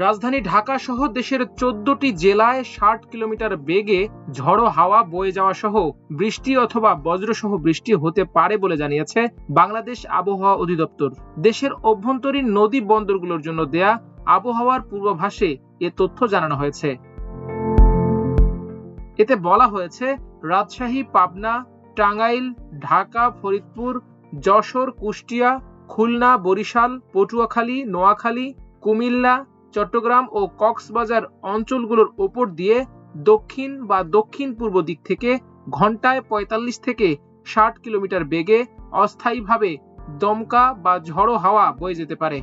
রাজধানী ঢাকা সহ দেশের 14টি জেলায় 60 কিলোমিটার বেগে ঝড়ো হাওয়া বয়ে যাওয়া সহ বৃষ্টি অথবা বজ্রসহ বৃষ্টি হতে পারে বলে জানিয়েছে বাংলাদেশ আবহাওয়া অধিদপ্তর। দেশের অভ্যন্তরীণ নদী বন্দরগুলোর জন্য দেয়া আবহাওয়ার পূর্বাভাসে এ তথ্য জানানো হয়েছে। এতে বলা হয়েছে, রাজশাহী, পাবনা, টাঙ্গাইল, ঢাকা, ফরিদপুর, যশোর, কুষ্টিয়া, খুলনা, বরিশাল, পটুয়াখালী, নোয়াখালী, কুমিল্লা, চট্টগ্রাম ও কক্সবাজার অঞ্চলগুলোর উপর দিয়ে দক্ষিণ বা দক্ষিণ পূর্ব দিক থেকে ঘন্টায় 45 থেকে 60 কিলোমিটার বেগে অস্থায়ীভাবে দমকা বা ঝড়ো হাওয়া বয়ে যেতে পারে।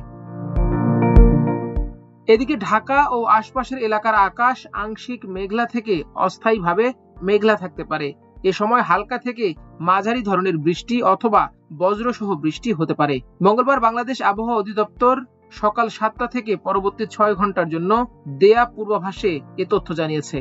এদিকে ঢাকা ও আশপাশের এলাকার আকাশ আংশিক মেঘলা থেকে অস্থায়ীভাবে মেঘলা থাকতে পারে। এ সময় হালকা থেকে মাঝারি ধরনের বৃষ্টি অথবা বজ্রসহ বৃষ্টি হতে পারে। মঙ্গলবার বাংলাদেশ আবহাওয়া অধিদপ্তর সকাল 7টা থেকে পরবর্তী 6 ঘন্টার জন্য দেয়া পূর্বাভাসে এ তথ্য জানিয়েছে।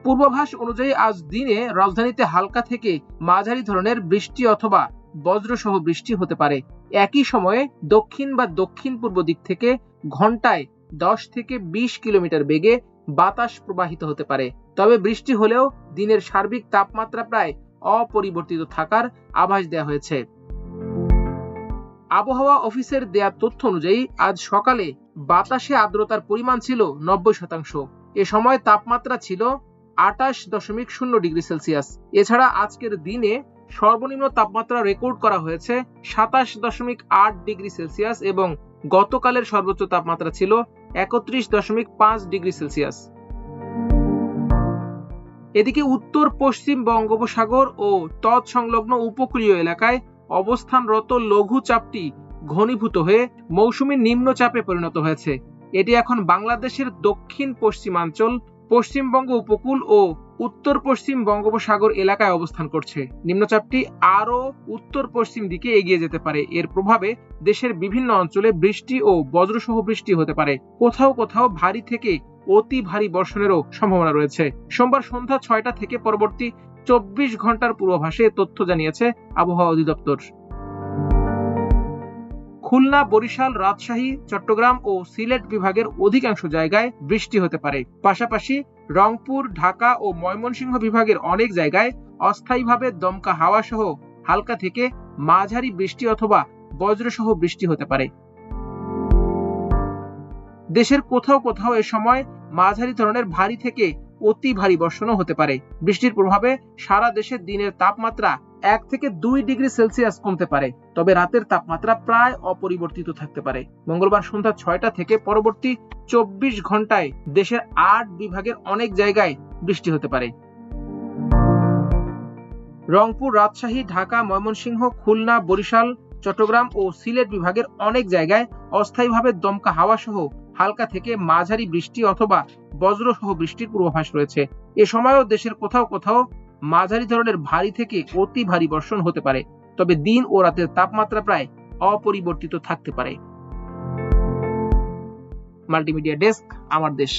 পূর্বাভাস অনুযায়ী আজ দিনে রাজধানীতে হালকা থেকে মাঝারি ধরনের বৃষ্টি অথবা বজ্রসহ বৃষ্টি হতে পারে। একই সময়ে দক্ষিণ বা দক্ষিণ পূর্ব দিক থেকে ঘন্টায় 10 থেকে 20 কিলোমিটার বেগে বাতাস প্রবাহিত হতে পারে। তবে বৃষ্টি হলেও দিনের সার্বিক তাপমাত্রা প্রায় অপরিবর্তিত থাকার আভাস দেওয়া হয়েছে। আবহাওয়া অফিসের দেয়া তথ্য অনুযায়ী আজ সকালে বাতাসে আর্দ্রতার পরিমাণ ছিল 90%। এ সময় তাপমাত্রা ছিল 28.0 ডিগ্রি সেলসিয়াস। এছাড়া আজকের দিনে সর্বনিম্ন তাপমাত্রা রেকর্ড করা হয়েছে 27.8 ডিগ্রি সেলসিয়াস এবং গতকালের সর্বোচ্চ তাপমাত্রা ছিল 31.5 ডিগ্রি সেলসিয়াস। এদিকে উত্তর পশ্চিম বঙ্গোপসাগর ও তৎসংলগ্ন উপকূলীয় এলাকায় অবস্থানরত লঘু চাপটি ঘনীভূত হয়ে মৌসুমী নিম্নচাপে পরিণত হয়েছে। এটি এখন বাংলাদেশের দক্ষিণ পশ্চিমাঞ্চল, পশ্চিমবঙ্গ উপকূল ও উত্তর পশ্চিম বঙ্গোপসাগর এলাকায় অবস্থান করছে। নিম্নচাপটি আরও উত্তর পশ্চিম দিকে এগিয়ে যেতে পারে। এর প্রভাবে দেশের বিভিন্ন অঞ্চলে বৃষ্টি ও বজ্রসহ বৃষ্টি হতে পারে। কোথাও কোথাও ভারী থেকে অতি ভারী বর্ষণেরও সম্ভাবনা রয়েছে। সোমবার সন্ধ্যা 6টা থেকে পরবর্তী 24 ঘন্টার পূর্বাভাসে তথ্য জানিয়েছে আবহাওয়া অধিদপ্তর। খুলনা, বরিশাল, রাজশাহী, চট্টগ্রাম ও সিলেট বিভাগের অধিকাংশ জায়গায় বৃষ্টি হতে পারে। পাশাপাশি রংপুর, ঢাকা ও ময়মনসিংহ বিভাগের অনেক জায়গায় অস্থায়ীভাবে দমকা হাওয়া সহ হালকা থেকে মাঝারি বৃষ্টি অথবা বজ্রসহ বৃষ্টি হতে পারে। দেশের কোথাও কোথাও এ সময় মাঝারি ধরনের ভারী থেকে অতি ভারী বর্ষণও হতে পারে। বৃষ্টির প্রভাবে সারা দেশে দিনের তাপমাত্রা 1 থেকে 2 ডিগ্রি সেলসিয়াস কমতে পারে, তবে রাতের তাপমাত্রা প্রায় অপরিবর্তিত থাকতে পারে। মঙ্গলবার সন্ধ্যা 6টা থেকে পরবর্তী 24 ঘন্টায় দেশের 8 বিভাগের অনেক জায়গায় বৃষ্টি হতে পারে। রংপুর, রাজশাহী, ঢাকা, ময়মনসিংহ, খুলনা, বরিশাল, চট্টগ্রাম ও সিলেট বিভাগের অনেক জায়গায় অস্থায়ীভাবে দমকা হাওয়া সহ হালকা থেকে মাঝারি বৃষ্টি অথবা বজ্রসহ বৃষ্টির পূর্বাভাস রয়েছে। এ সময়ও দেশের কোথাও কোথাও মাঝারি ধরনের ভারী থেকে অতি ভারী বর্ষণ হতে পারে, তবে দিন ও রাতের তাপমাত্রা প্রায় অপরিবর্তিত থাকতে পারে। মাল্টিমিডিয়া ডেস্ক, আমার দেশ।